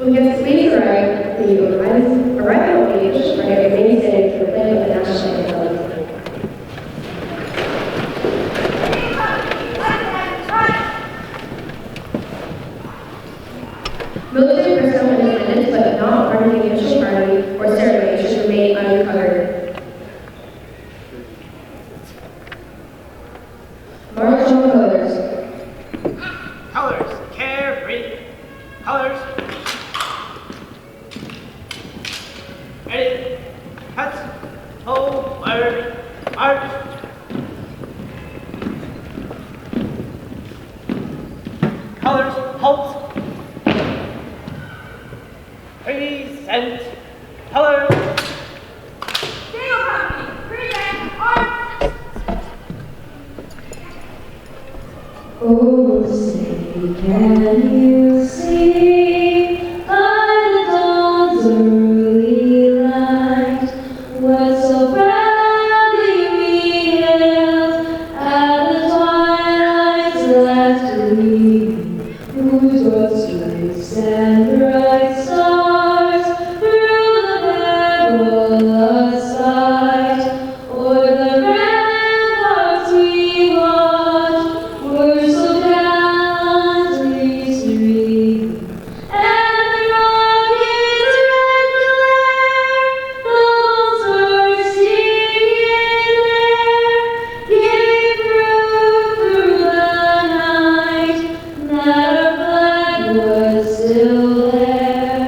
Will guests please arrive at the arrival of the official party and remain standing for the playing of the national anthem. Military personnel in attendance but not part of the official party or ceremony should remain uncovered. March on colors. Colors, carefree. Colors. Ready, cuts, hold, word, march. Colors, halt. Present. Colors. Seagull Company, present, arms. Oh, say, can you see by the dawn's early light what so proudly we hailed at the twilight's last gleaming, whose broad streaks and bright stars through the perilous sight o'er the ramparts we watched were so gallantly streaming, and the rocket's red glare, the monsters singing in air, gave proof through the night that our flag was still there.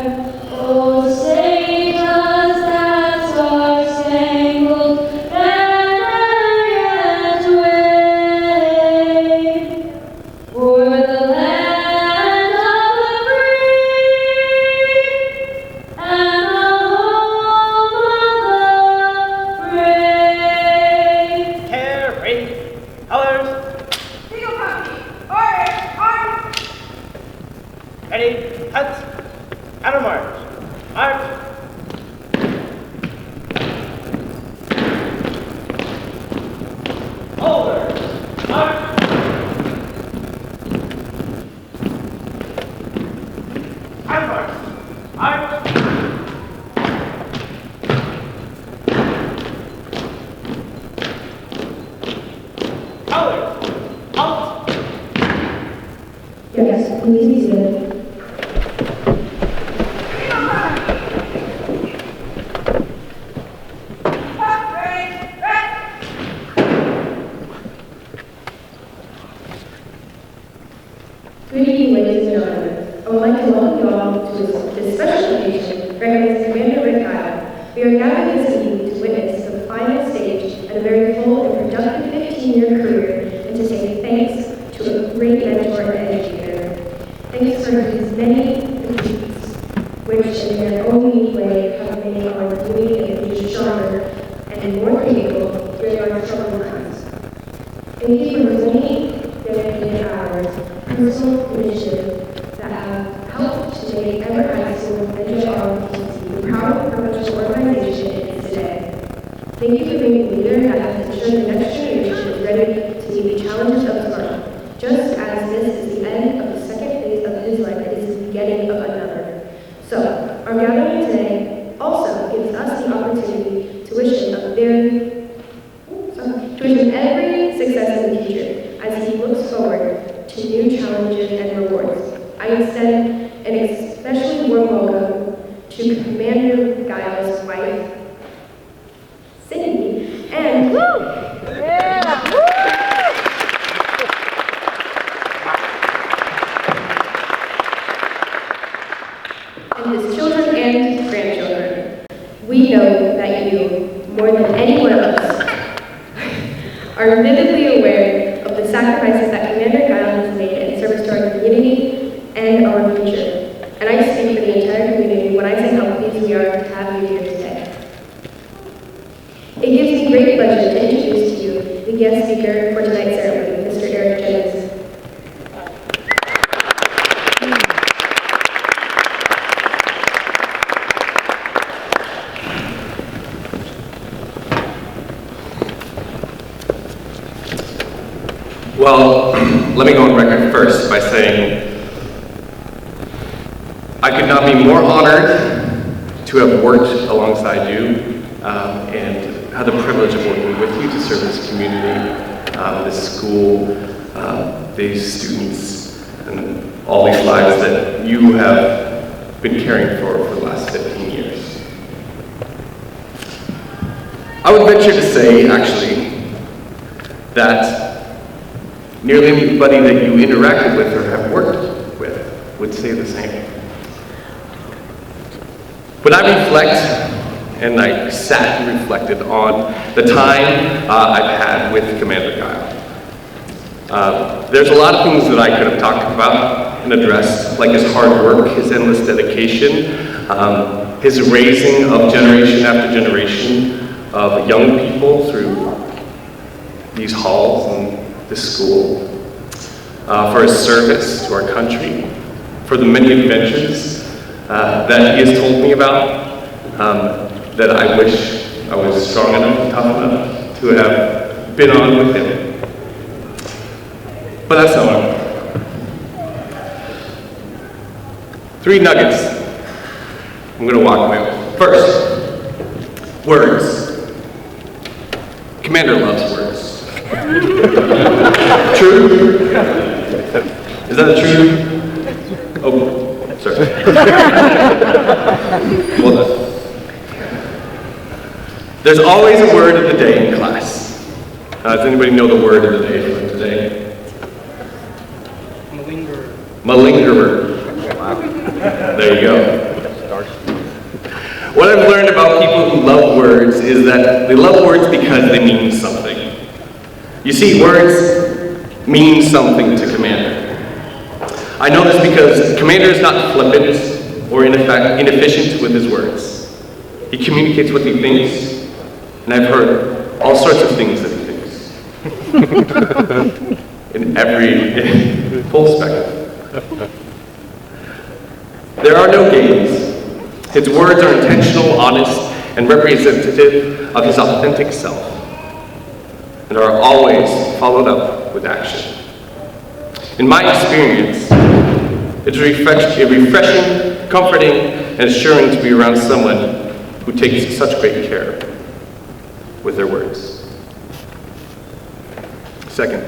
Oh, say does that star-spangled banner yet wave o'er the land of the free and the home of the brave? Carefree. Colors. Seagull Company, orders, arms. Ready, cut, counter march. March. Over. March. Counter march. March. Colors. Halt. Yes, please be seated. Seagull Company. Parade, rest. Good evening, ladies and gentlemen. I would like to welcome you all to this special occasion recognizing Commander Giles. We are gathered this evening to witness the final stage at a very full and productive 15-year career and to say thanks to a great mentor and educator. Thanks for his many achievements, which in their own unique way have made our community and future stronger and more capable during our troubling times. Thank you for his many dedicated hours, personal initiative that have helped to make Everett High School NJROTC the proud professional organization it is today. Thank you for being a leader that has ensured the next generation is ready to meet the challenges of tomorrow. Just as this is the end of the second phase of his life, it is the beginning of another. So, our gathering today also gives us the opportunity to wish him every success in the future as he looks forward to new challenges and rewards. I extend an especially warm welcome to Commander Giles' wife, Cindy, and and his children and grandchildren. We know that you, more than anyone else, are vividly aware of the sacrifices that Commander Giles has made in service to our community and our future. And I speak for the entire community when I say how pleased we are to have you here today. It gives me great pleasure to introduce to you the guest speaker for tonight's ceremony, Mr. Eric Jennings. Well, let me go on record first by saying I could not be more honored to have worked alongside you and had the privilege of working with you to serve this community, this school, these students, and all these lives that you have been caring for the last 15 years. I would venture to say, actually, that nearly everybody that you interacted with or have worked with would say the same. When I reflect, and I sat and reflected on the time I've had with Commander Giles, there's a lot of things that I could have talked about and addressed, like his hard work, his endless dedication, his raising of generation after generation of young people through these halls and this school, for his service to our country, for the many adventures that he has told me about, that I wish I was strong enough and tough enough to have been on with him. But that's not what I'm. 3 nuggets I'm going to walk away with. First, words. Commander loves words. True? Is that true? Oh, sorry. Well done. There's always a word of the day in class. Does anybody know the word of the day for today? Malingerer. Malingerer. Wow. There you go. What I've learned about people who love words is that they love words because they mean something. You see, words mean something to Commander. I know this because Commander is not flippant or inefficient with his words. He communicates what he thinks, and I've heard all sorts of things that he thinks. in every full spectrum. There are no games. His words are intentional, honest, and representative of his authentic self, and are always followed up with action. In my experience, it's refreshing, comforting, and assuring to be around someone who takes such great care with their words. Second,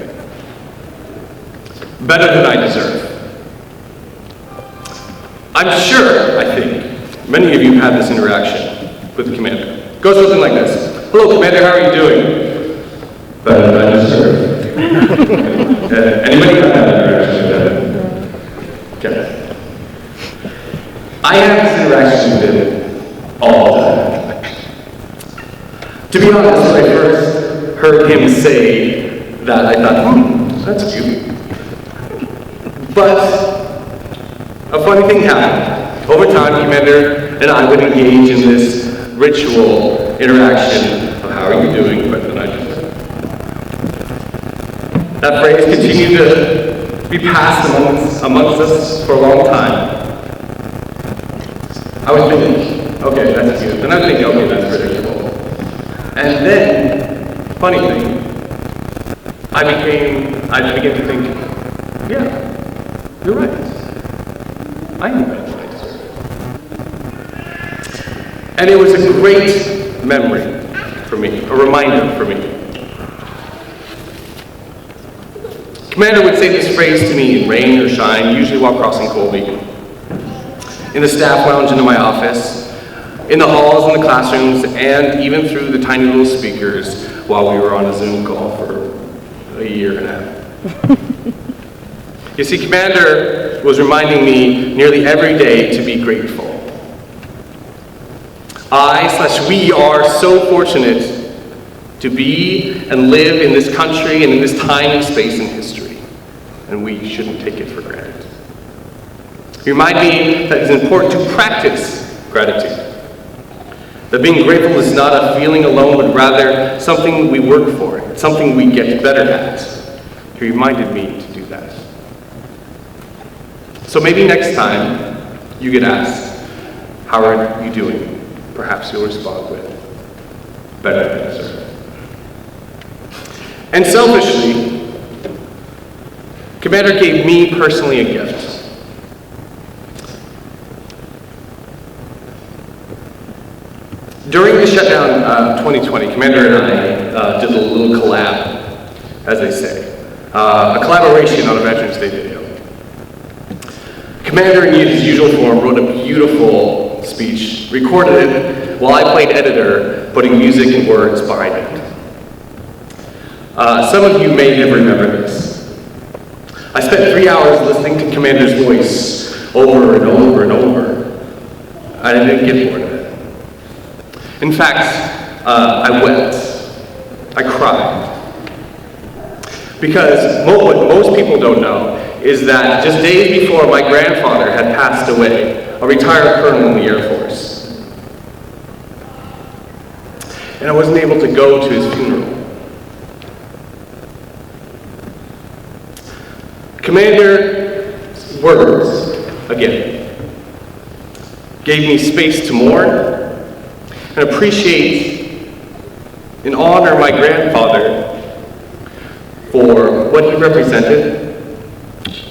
better than I deserve. I'm sure, I think, many of you have had this interaction with the Commander. It goes something like this. Hello, Commander, how are you doing? Better than I deserve. Anybody have that interaction with that? Okay. I have this interaction with him all the time. To be honest, when I first heard him say that, I thought, that's cute. But a funny thing happened. Over time, Commander and I would engage in this ritual interaction of how are you doing, better than I deserve. That phrase continued to be passed amongst us for a long time. I was thinking, okay, that's cute. Then I was thinking, okay, that's predictable. And then, funny thing, I began to think, yeah, you're right. I am better than I deserve. And it was a great memory for me, a reminder for me. Commander would say this phrase to me in rain or shine, usually while crossing Colby. In the staff lounge into my office, in the halls, in the classrooms, and even through the tiny little speakers while we were on a Zoom call for a year and a half. You see, Commander was reminding me nearly every day to be grateful. We are so fortunate to be and live in this country and in this time and space in history, and we shouldn't take it for granted. He reminded me that it's important to practice gratitude. That being grateful is not a feeling alone, but rather something we work for, it's something we get better at. He reminded me to do that. So maybe next time you get asked, how are you doing? Perhaps you'll respond with, better than I deserve. And selfishly, Commander gave me personally a gift. During the shutdown of 2020, Commander and I did a little collab, as they say. A collaboration on a Veterans Day video. Commander, in his usual form, wrote a beautiful speech, recorded it while I played editor, putting music and words behind it. Some of you may have remembered this. I spent 3 hours listening to Commander's voice over and over and over. I didn't get bored of it. In fact, I wept. I cried. Because what most people don't know is that just days before my grandfather had passed away, a retired colonel in the Air Force. And I wasn't able to go to his funeral. Commander's words, again, gave me space to mourn and appreciate and honor my grandfather for what he represented,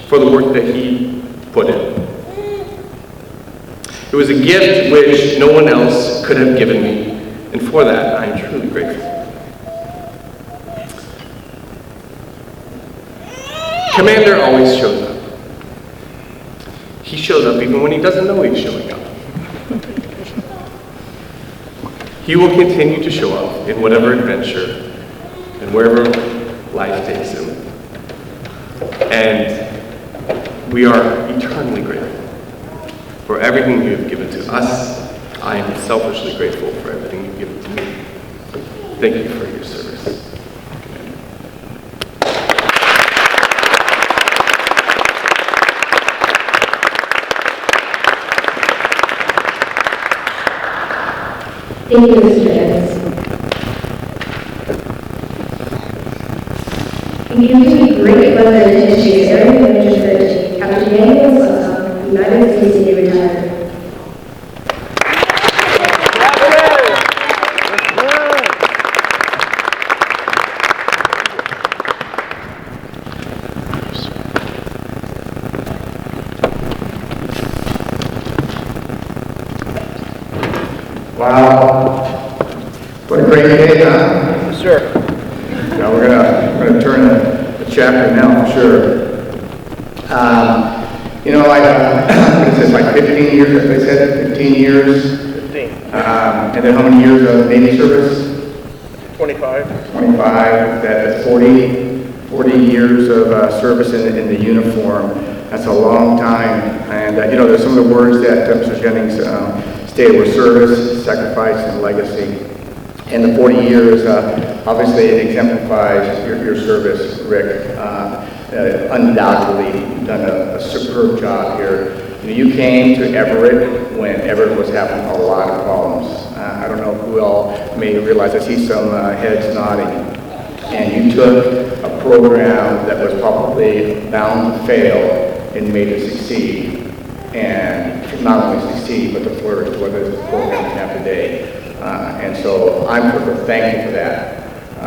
for the work that he put in. It was a gift which no one else could have given me, and for that I am truly grateful. Commander always shows up. He shows up even when he doesn't know he's showing up. He will continue to show up in whatever adventure and wherever life takes him. And we are eternally grateful for everything you have given to us. I am selfishly grateful for everything you've given to me. Thank you for your service. Thank you, Mr. Giles. And you give me great pleasure to introduce Air Manager 13, Captain Giles, United States Navy retired. Wow, what a great day, huh? Sure. Now we're gonna turn the chapter now, for sure. You know, what is this, like 15 years, as I said, 15 years? 15. And then how many years of Navy service? 25. 25, that's 40 years of service in the uniform. That's a long time. And you know, there's some of the words that Mr. Jennings stated were service, sacrifice, and legacy. And the 40 years, obviously it exemplifies your service, Rick. Undoubtedly, you've done a superb job here. You came to Everett when Everett was having a lot of problems. I don't know who all may realize, I see some heads nodding. And you took a program that was probably bound to fail and made it succeed. And not only succeed, but to flourish to what is the program we have today. And so I'm forever thankful for that.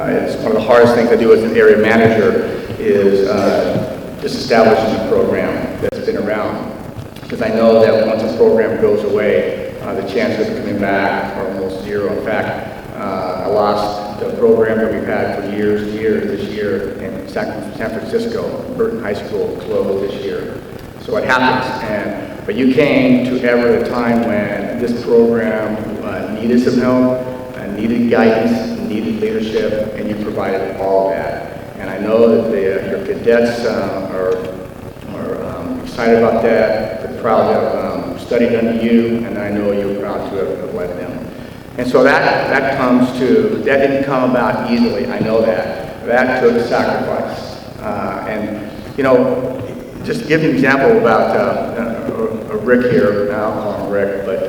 It's one of the hardest things I do as an area manager is just establishing a program that's been around. Because I know that once a program goes away, the chances of coming back are almost zero. In fact, I lost the program that we've had for years and years this year in San Francisco. Burton High School closed this year. So it happens. But you came to Everett at a time when this program needed some help, needed guidance, needed leadership, and you provided all of that. And I know that your cadets are excited about that. They're proud to have studied under you, and I know you're proud to have led them. And so that didn't come about easily. I know that. That took sacrifice. And you know, just to give you an example about Rick here. I'll call him Rick, but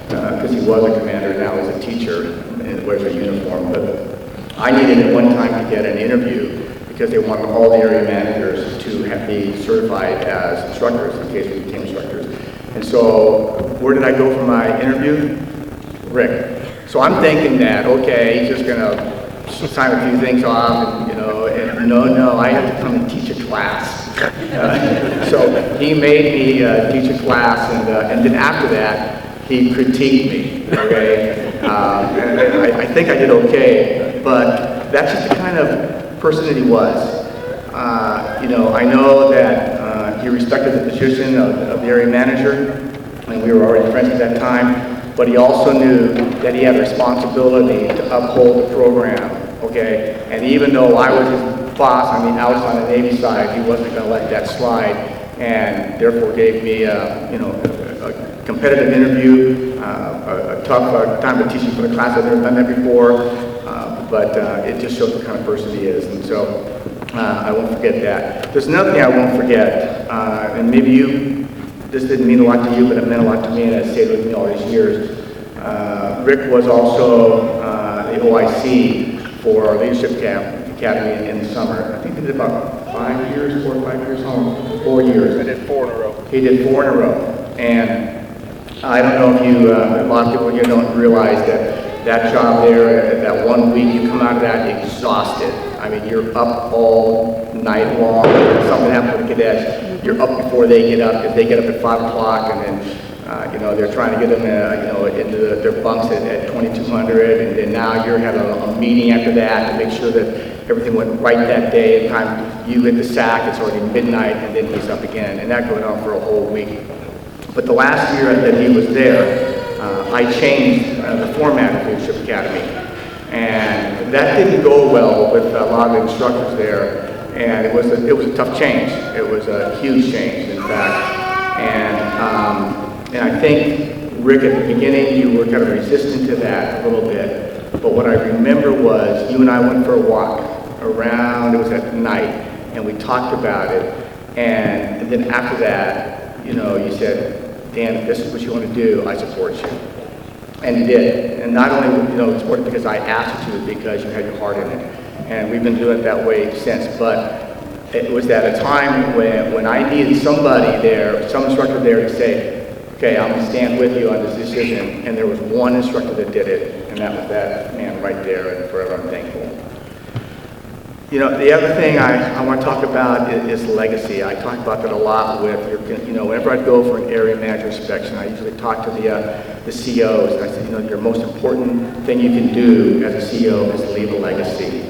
because he was a commander, now he's a teacher and wears a uniform. But I needed at one time to get an interview because they wanted all the area managers to be certified as instructors in case we became instructors. And so where did I go for my interview? Rick. So I'm thinking that, okay, he's just going to sign a few things off, and, you know, and no, I have to come and teach a class. So he made me teach a class, and then after that, he critiqued me, okay? And I think I did okay, but that's just the kind of person that he was. You know, I know that he respected the position of the area manager, and we were already friends at that time, but he also knew that he had a responsibility to uphold the program, okay? And even though I was his boss on the outside on the Navy side, he wasn't going to let that slide, and therefore gave me, you know, a competitive interview, a tough time to teach me for the class. I've never done that before, but it just shows the kind of person he is, and so I won't forget that. There's another thing I won't forget, and maybe this didn't mean a lot to you, but it meant a lot to me, and it stayed with me all these years. Rick was also the OIC for our Leadership Academy in the summer. I think he did about 5 years, 4 or 5 years, 4 years. I did 4 in a row. He did 4 in a row, and I don't know if you, a lot of people here don't realize that job there, that 1 week, you come out of that exhausted. I mean, you're up all night long. If something happens with the cadets, you're up before they get up, because they get up at 5 o'clock, and then, you know, they're trying to get them, you know, into their bunks at 2200, and then now you're having a meeting after that to make sure that everything went right that day. By the time you hit the sack, it's already midnight, and then he's up again, and that goes on for a whole week. But the last year that he was there, I changed the format of Leadership Academy. And that didn't go well with a lot of instructors there. And it was a tough change. It was a huge change, in fact. And I think, Rick, at the beginning, you were kind of resistant to that a little bit. But what I remember was you and I went for a walk around, it was at night, and we talked about it. And then after that, you know, you said, Dan, if this is what you want to do, I support you. And you did. And not only, you know, support it because I asked you to, because you had your heart in it. And we've been doing it that way since. But it was at a time when I needed somebody there, some instructor there to say, okay, I'm going to stand with you on this decision. And there was one instructor that did it, and that was that man right there, and forever I'm thankful. You know, the other thing I want to talk about is legacy. I talk about that a lot with, you know, whenever I go for an area manager inspection, I usually talk to the CEOs, and I say, you know, your most important thing you can do as a CEO is leave a legacy.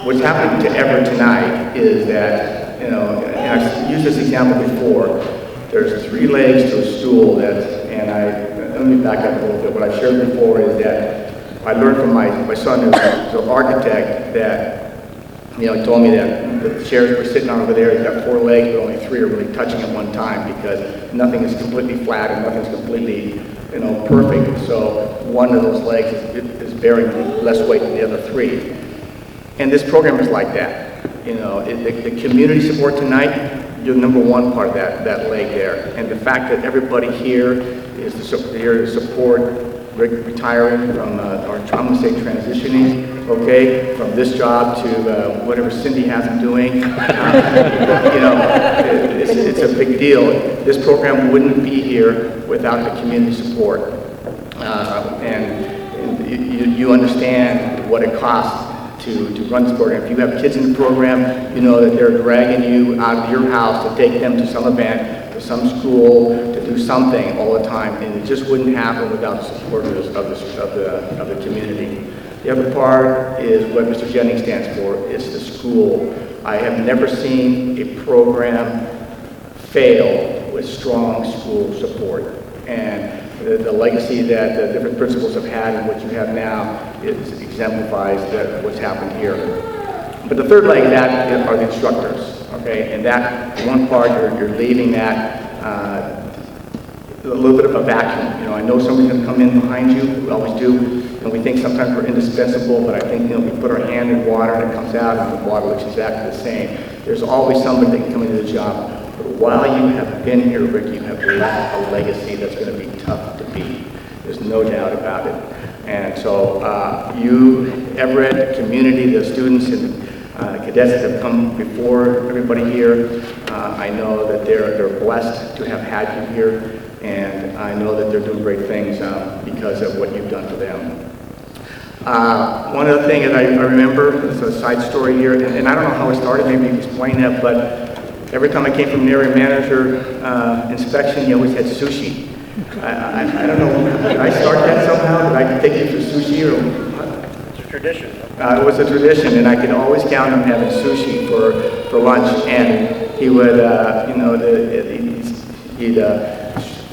What's happening to Everett tonight is that, you know, and I've used this example before, there's 3 legs to a stool let me back up a little bit. What I've shared before is that I learned from my son, who's an architect, that, you know, he told me that the chairs were sitting on over there, he's got 4 legs, but only 3 are really touching at one time, because nothing is completely flat and nothing's completely, you know, perfect. So one of those legs is bearing less weight than the other 3. And this program is like that. You know, the community support tonight, you're the number 1 part of that leg there. And the fact that everybody here is here to support Rick retiring from, or I'm going to say transitioning, okay, from this job to whatever Cindy has him doing. You know, it's a big deal. This program wouldn't be here without the community support. And you understand what it costs to run this program. If you have kids in the program, you know that they're dragging you out of your house to take them to some event, to some school, to do something all the time, and it just wouldn't happen without the support of the community. The other part is what Mr. Jennings stands for, is the school. I have never seen a program fail with strong school support. And the legacy that the different principals have had and what you have now exemplifies what's happened here. But the third leg of that are the instructors, okay? And that one part, you're leaving that a little bit of a vacuum. You know, I know somebody's going to come in behind you. We always do. And we think sometimes we're indispensable, but I think, you know, we put our hand in water and it comes out and the water looks exactly the same. There's always somebody that can come into the job. But while you have been here, Rick, you have left a legacy that's going to be tough to beat. There's no doubt about it. And so you, Everett, community, the students and cadets that have come before everybody here, I know that they're blessed to have had you here, and I know that they're doing great things because of what you've done for them. One other thing that I remember, it's a side story here, and I don't know how it started, maybe you can explain that, but every time I came from an area manager inspection, he always had sushi. I don't know, I started take you for sushi or what? It's a tradition. It was a tradition, and I could always count on having sushi for lunch. And he would, he'd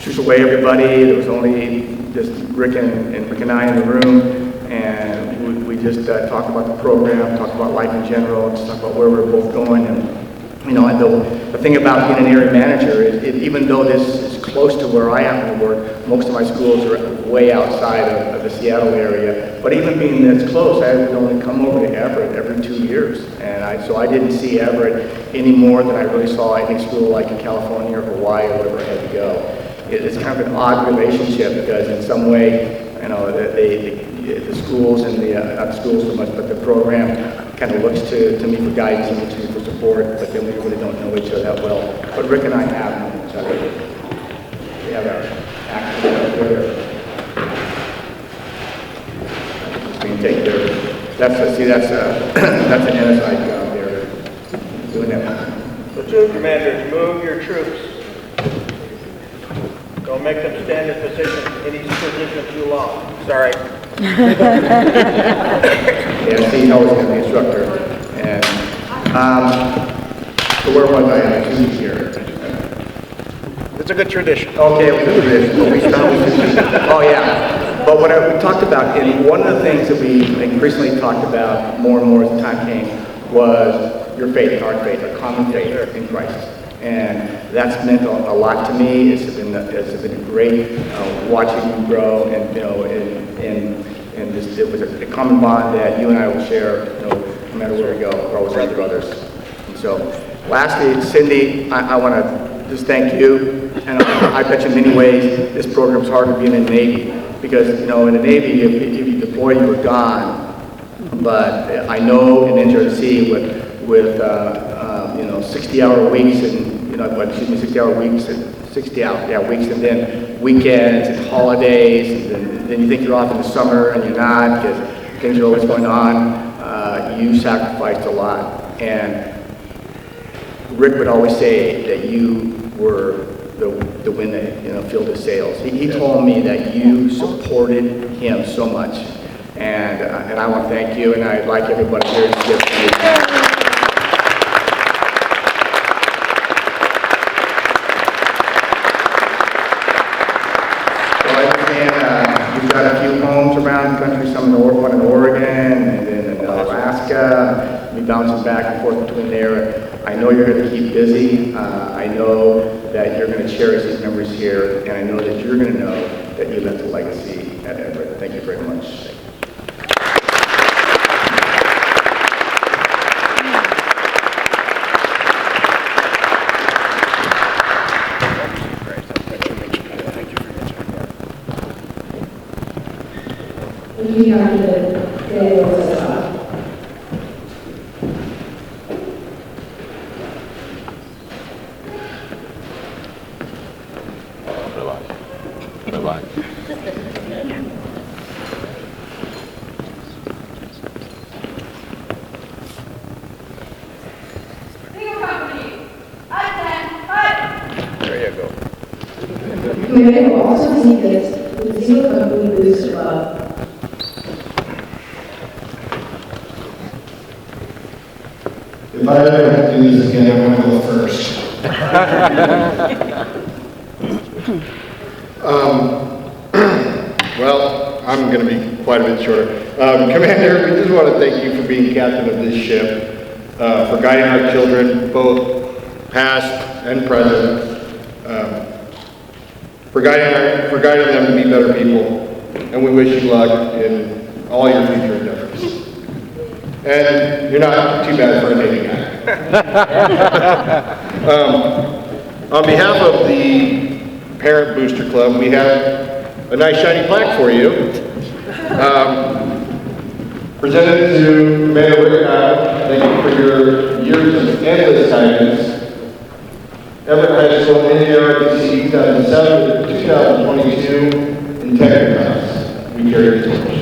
shush away everybody. There was only just Rick and I in the room, and we just talk about the program, talk about life in general, just talk about where we're both going. And and the thing about being an area manager is, even though this is close to where I happen to work, most of my schools are way outside of the Seattle area. But even being this close, I would only come over to Everett every 2 years, and so I didn't see Everett any more than I really saw any school like in California or Hawaii or wherever I had to go. It's kind of an odd relationship because in some way, the schools and not schools so much, but the program kind of looks to me for guidance and looks to me for support, but then we really don't know each other that well. But Rick and I have known each other. We have our action together. We can take their, that's an NSI job there, doing that. Platoon commanders, move your troops. Don't make them stand in any position too long. Sorry. Yeah, Steve's always been the instructor. And so where was I at? Here. It's a good tradition. Okay, it was a tradition. Oh yeah. But what we talked about, and one of the things that we increasingly talked about more and more as the time came was your faith, our common faith in Christ. And that's meant a lot to me. It's been great watching you grow, and and just, it was a common bond that you and I will share. No matter where we go, we're always our brothers. And so, lastly, Cindy, I want to just thank you. And I bet you in many ways this program's harder being in the Navy because in the Navy, if you deploy, you were gone. But I know in NJROTC with 60-hour weeks and 60-hour weeks and 60-hour weeks, and then weekends and holidays, and then you think you're off in the summer and you're not because things are always going on. You sacrificed a lot, and Rick would always say that you were the wind that filled his sails. He told me that you supported him so much, and I want to thank you, and I'd like everybody here to give me. We've got a few homes around the country, one in Oregon and then in Alaska. We're bouncing back and forth between there. I know you're going to keep busy. I know that you're going to cherish these memories here, and I know that you're going to know that you left a legacy at Everett. Thank you very much. You have to say what's up. Bye-bye. Seagull Company. Attend. Fight. There you go. Commander will also see this with the Seagull Company booster club. If I ever have to do this again, I'm going to go first. Well, I'm going to be quite a bit shorter. Commander, we just want to thank you for being captain of this ship, for guiding our children, both past and present, for guiding them to be better people, and we wish you luck in all your future endeavors. And you're not too bad for a Navy guy. On behalf of the Parent Booster Club, we have a nice shiny plaque for you. Presented to Commander Rick Giles. Thank you for your years of endless guidance. Everett High School NJROTC 2007 to 2022 Integrity Class. We carry the torch.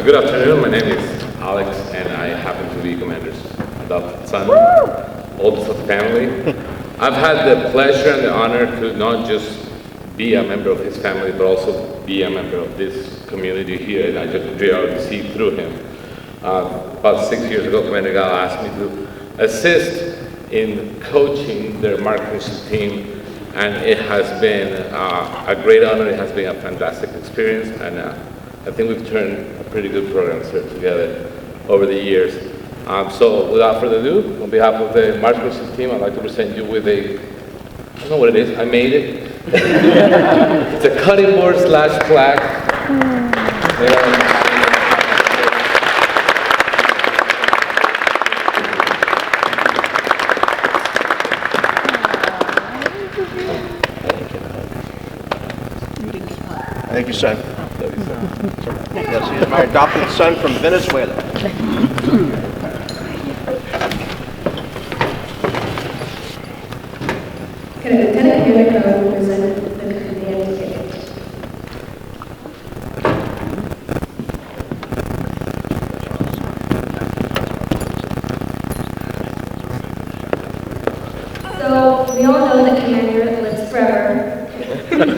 Good afternoon. My name is Alex, and I happen to be Commander's adopted son, oldest of the family. I've had the pleasure and the honor to not just be a member of his family, but also be a member of this community here at NJROTC through him. About 6 years ago, Commander Giles asked me to assist in coaching their marketing team, and it has been a great honor. It has been a fantastic experience, and I think we've turned a pretty good program here together over the years. So without further ado, on behalf of the marketing team, I'd like to present you with a, I don't know what it is, I made it. It's a cutting board / plaque. Thank you, son. Yes, he is my adopted son from Venezuela. Can Lieutenant Commander present the command ticket? So, we all know that Commander lives forever. He's going to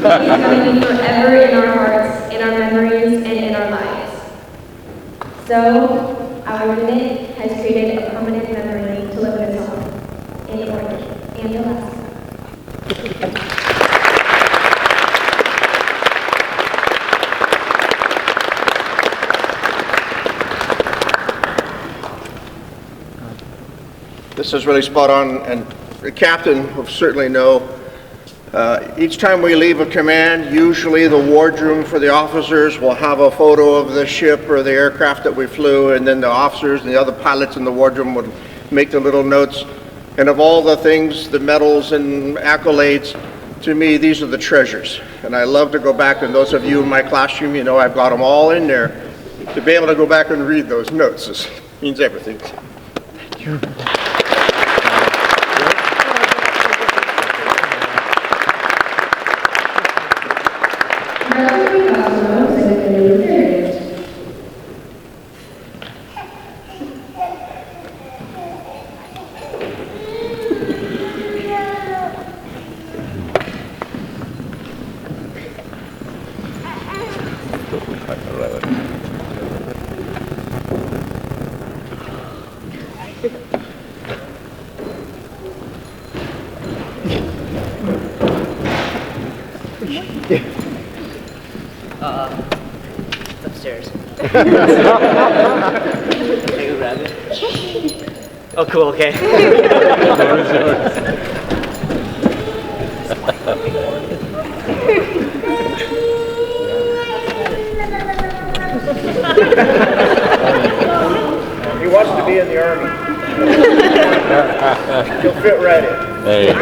be forever in our hearts, in our memories, and in our lives. So, our unit has created a permanent memory to live in his home, in Oregon, and Alaska. This is really spot on, and the captain will certainly know. Each time we leave a command, usually the wardroom for the officers will have a photo of the ship or the aircraft that we flew, and then the officers and the other pilots in the wardroom would make the little notes. And of all the things, the medals and accolades, to me, these are the treasures. And I love to go back, and those of you in my classroom, you know I've got them all in there. To be able to go back and read those notes means everything. Thank you. It's upstairs. Can I go grab it? Oh, cool, okay. He wants to be in the Army. He'll fit right in. There you go.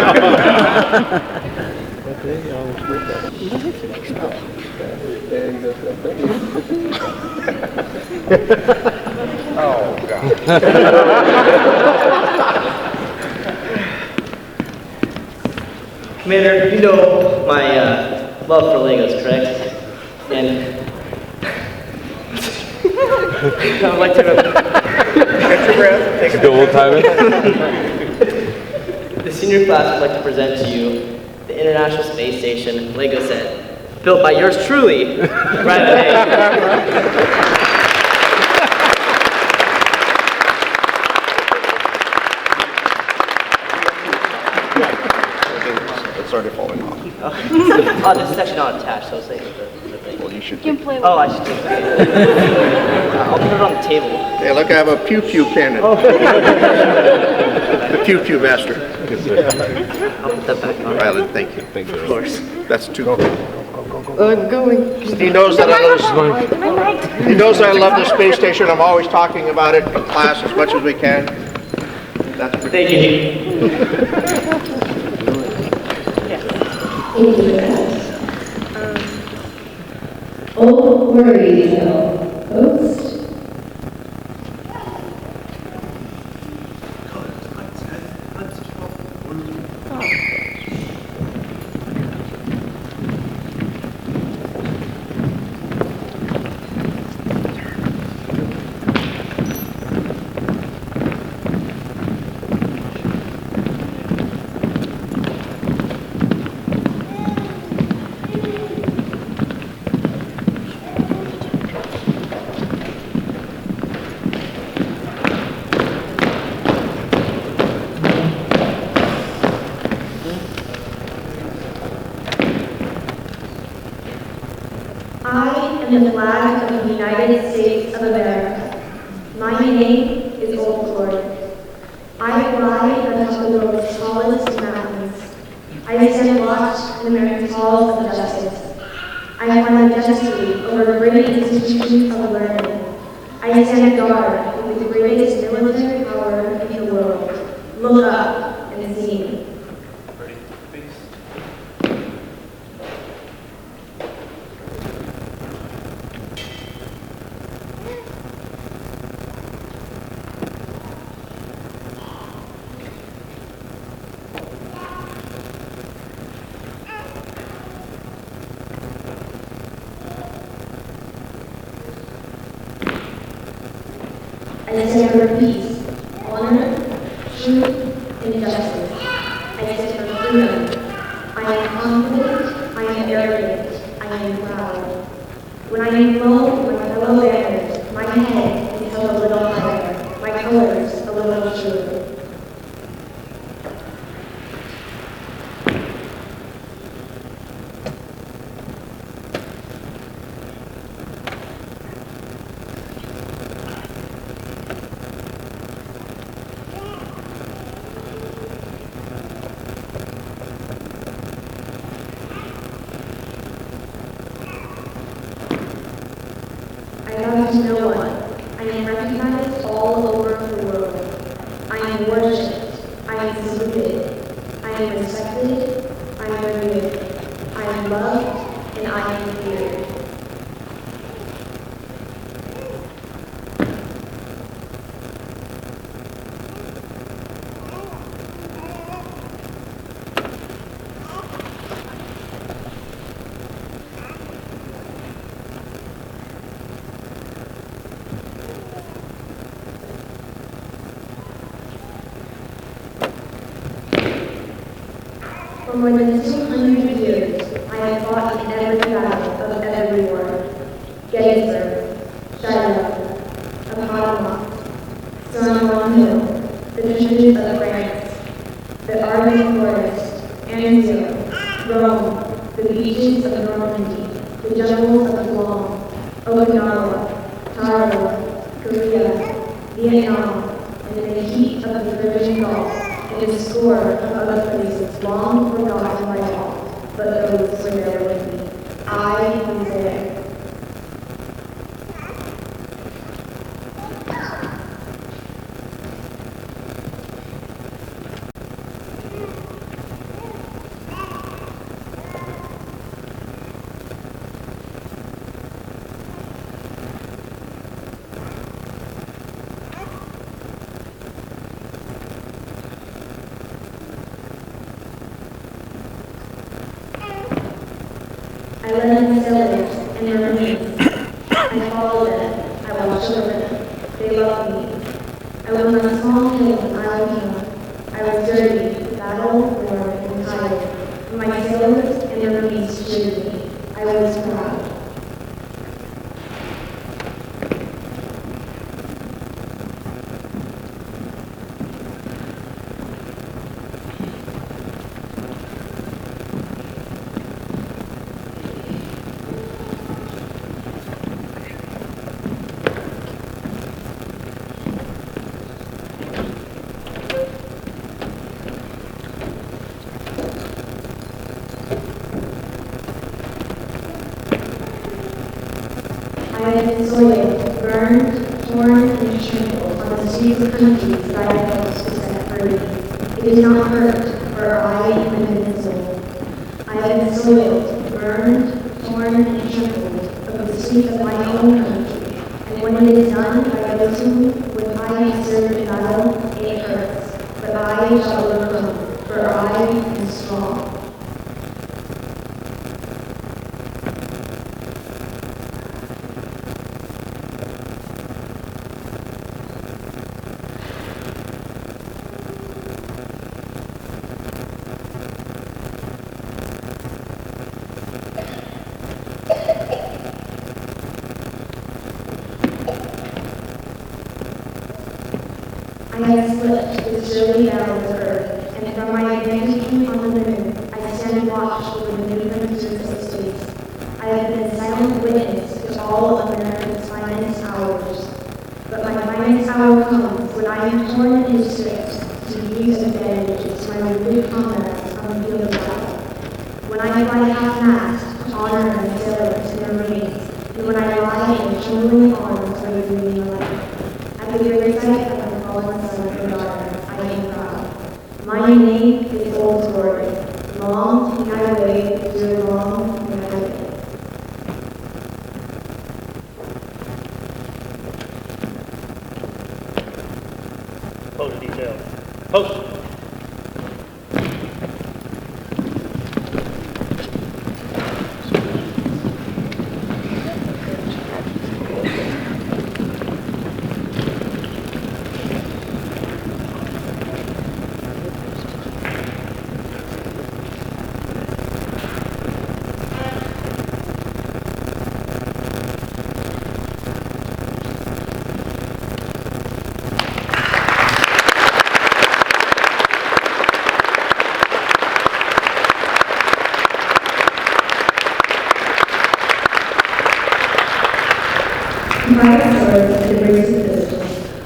Oh, God. Commander, you know my love for Legos, correct? And I would like to Catch your breath. Take a Go old timing. The senior class would like to present to you the International Space Station Lego set, built by yours truly, Ryan Hay. It's already falling off. Oh, this is actually not attached, so it's like the thing. Well, you should. Oh, I should take it. I'll put it on the table. Hey, look, I have a pew-pew cannon. The pew-pew master. I'll put that back on. Rylan, thank you. Of course. That's too good. He knows that I love the space station. I'm always talking about it in class as much as we can. That's Thank you. Thank you for that. Old Quarry Hill Post. am the flag of the United States of America. My name is Old Glory. I fly atop the world's tallest mountains. I stand watch in America's halls of justice. I fly majestically over great institutions of learning. I stand guard with the greatest military power in the world. Look up and see me. Ready, please. I stand for peace, honor, truth, and justice. I stand for freedom. I am confident, I am arrogant, I am proud. When I am flown with my fellow bearers, my head is held a little higher, my colors a little truer. I bow to no one. I am recognized all over the world. I am worshipped. I am saluted. I am respected. I am revered. I am loved, and I am feared. For more than 200 years, I have fought in every battle of every war. Gettysburg, Shiloh, Appomattox, Stonewall Hill, the trenches of France, the Argonne Forest, Anzio, Rome, the beaches of Normandy, the jungles of Guam, Okinawa, Tarawa, Korea, Vietnam, and in the heat of the Persian Gulf, and a score of other places long forgotten by all, but those were there with me. I was there. I led my sailors and their marines. I followed them. I watched over them. They loved me. I was on a small hill in Alabama. I was dirty, battle, worn, and tired. And my sailors and their marines cheered me. I was proud. I have been soiled, burned, torn, and trampled on the streets of countries that I hoped to set free. It did not hurt, for I am invincible. I have been soiled, burned, torn, and trampled on the streets of my own country. And when it is done by those with I have served in battle, it hurts. But I shall overcome, for I am strong. I have slipped this surely down to earth, and from my vantage point on the moon, I stand watch over the new frontiers of space. I have been a silent witness to all America's finest hours. But my finest hour comes when I am torn into strips to use as bandages my wounded comrades on the field of battle. When I fly half-mast to honor my sailors and their Marines, and when I lie in trembling arms of a dreaming life. At the very sight of my fallen son and daughter, I am proud. My name is Old Glory. Long may I wait, dear, long may I wait. Post details. Post.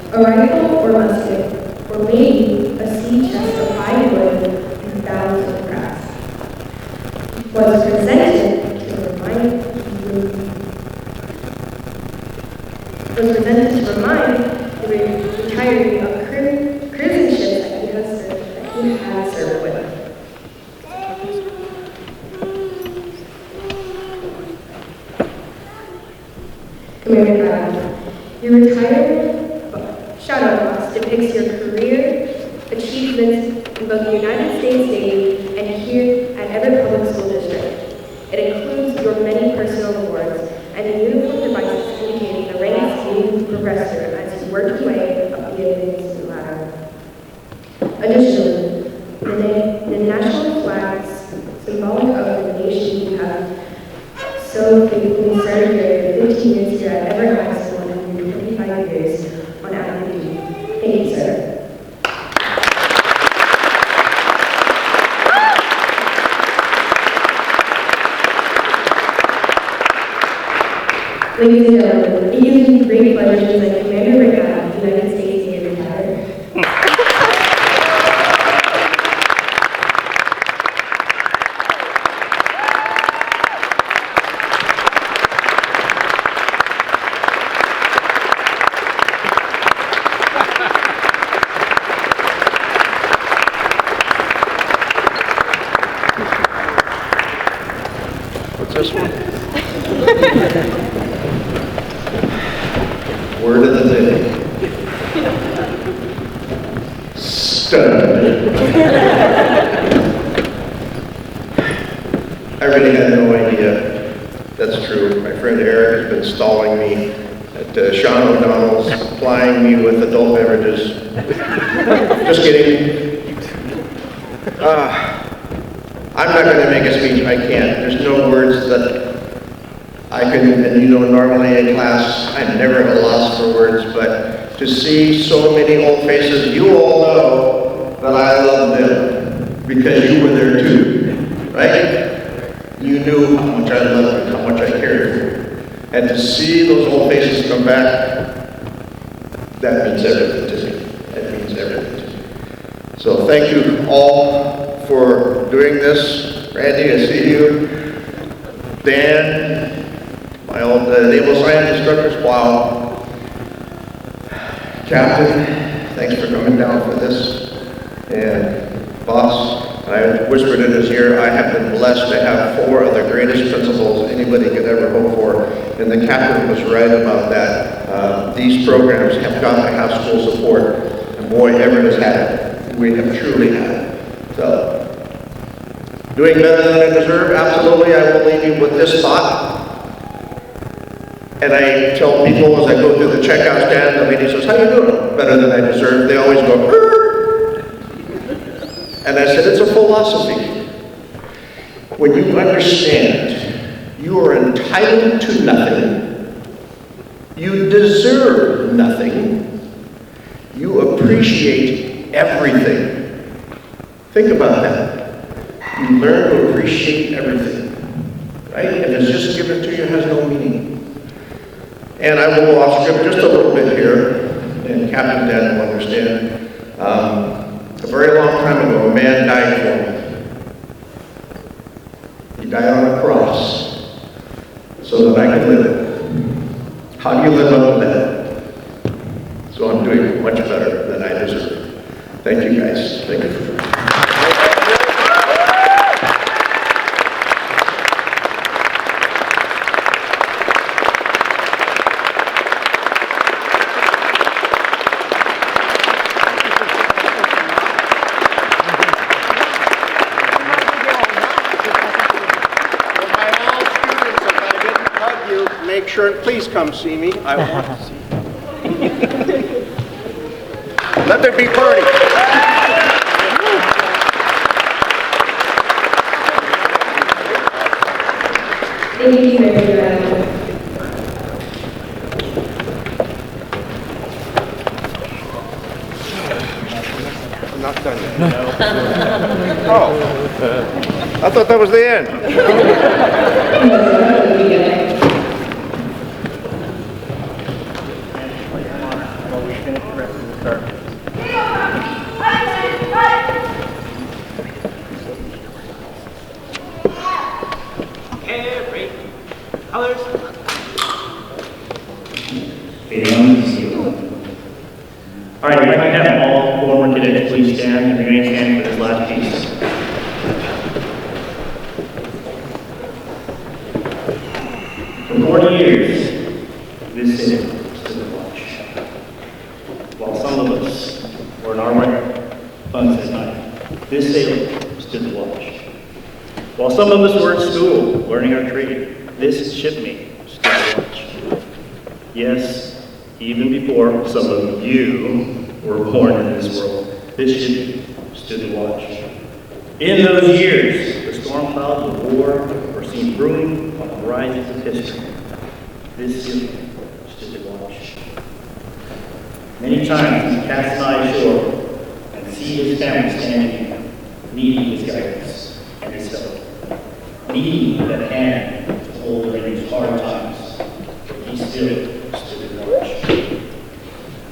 A rifle or musket, or maybe a sea chest of high wood and boughs of grass, was presented to remind the retiree of cruising ships that he had served with. Commander Giles, your retirement shout-out box depicts your career achievements in both the United States Navy and here at Everett Public School District. It includes your many personal awards and the uniform devices indicating the ranks you progressed through as you worked your way up the advanced ladder. Additionally, the national flags, symbolic of the nation you have so faithfully served your 15 years here at Everett High School and your 25 years on active duty. Thank you, sir. Ladies and gentlemen, it gives me great pleasure to present Commander Giles, United States Navy retired. What's this one? Word of the day. Stunned. I really had no idea that's true. My friend Eric has been stalling me at Sean O'Donnell's, supplying me with adult beverages. Just kidding. I'm not going to make a speech. I can't. There's no words that I can, and you know, normally in class, I'm never at a loss for words, but to see so many old faces, you all know that I love them because you were there too, right? You knew how much I loved you, how much I cared for you. And to see those old faces come back, that means everything to me. That means everything to me. So thank you all for doing this. Randy, I see you. Dan, my old naval science instructors, wow. Captain, thanks for coming down for this. And boss, I whispered in his ear, I have been blessed to have 4 of the greatest principals anybody could ever hope for. And the captain was right about that. These programs have got to have school support. And boy, Everett has had it. We have truly had it. So, doing better than I deserve? Absolutely. I will leave you with this thought. And I tell people as I go through the checkout stand, the lady says, how you doing? Better than I deserve. They always go, "Rrr." And I said, it's a philosophy. When you understand you are entitled to nothing, you deserve nothing, you appreciate everything. Think about that. You learn to appreciate everything, right? And it's just given to you has no meaning. And I will go off script just a little bit here, and Captain Dan will understand. A very long time ago, a man died for me. He died on a cross so that I could live. How do you live up to that? So I'm doing much better than I deserve. Thank you guys. Thank you. Make sure and please come see me. I want to see you. Let there be party. Thank you very much. I'm not done yet. Oh, I thought that was the end. Colors. All right, if I can have all former cadets please stand and remain standing for this last piece. For 40 years, this city stood to watch. While some of us were in our right bunks at night, this sailor stood to watch. While some of us were at school learning our trade, this shipmate stood to watch. Yes, even before some of you were born in this world, this shipmate stood to watch. In those years, the storm clouds of war were seen brewing on the horizons of history. This shipmate stood to watch. Many times he cast an eye ashore and see his family standing here, needing his guidance and his help, needing that hand to hold during these hard times. He still stood to watch.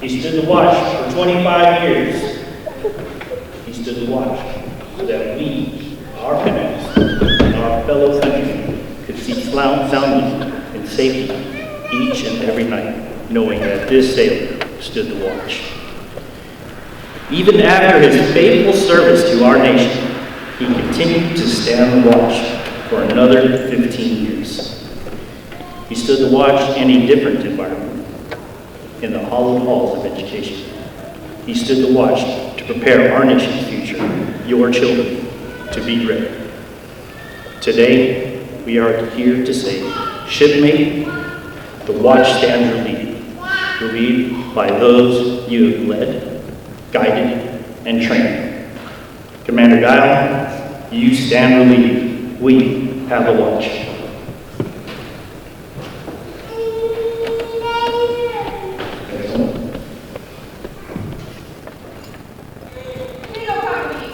He stood to watch for 25 years. He stood to watch so that we, our parents, and our fellow countrymen could sleep soundly in safety each and every night, knowing that this sailor stood to watch. Even after his faithful service to our nation, he continued to stand the watch for another 15 years. He stood to watch in a different environment, in the hallowed halls of education. He stood to watch to prepare our nation's future, your children, to be ready. Today, we are here to say, shipmate, the watch stands relieved by those you have led, guided, and trained. Commander Giles, you stand relieved. We have a watch. Seagull Company.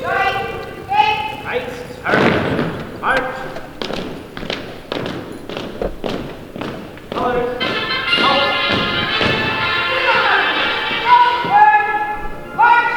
Right. Eight. Right. March. Colors. March.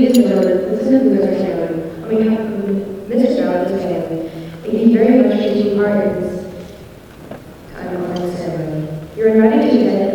Ladies and gentlemen, this is our ceremony. On behalf of Mr. Giles and his family, thank you very much for taking part in this time-honored ceremony. You're invited to attend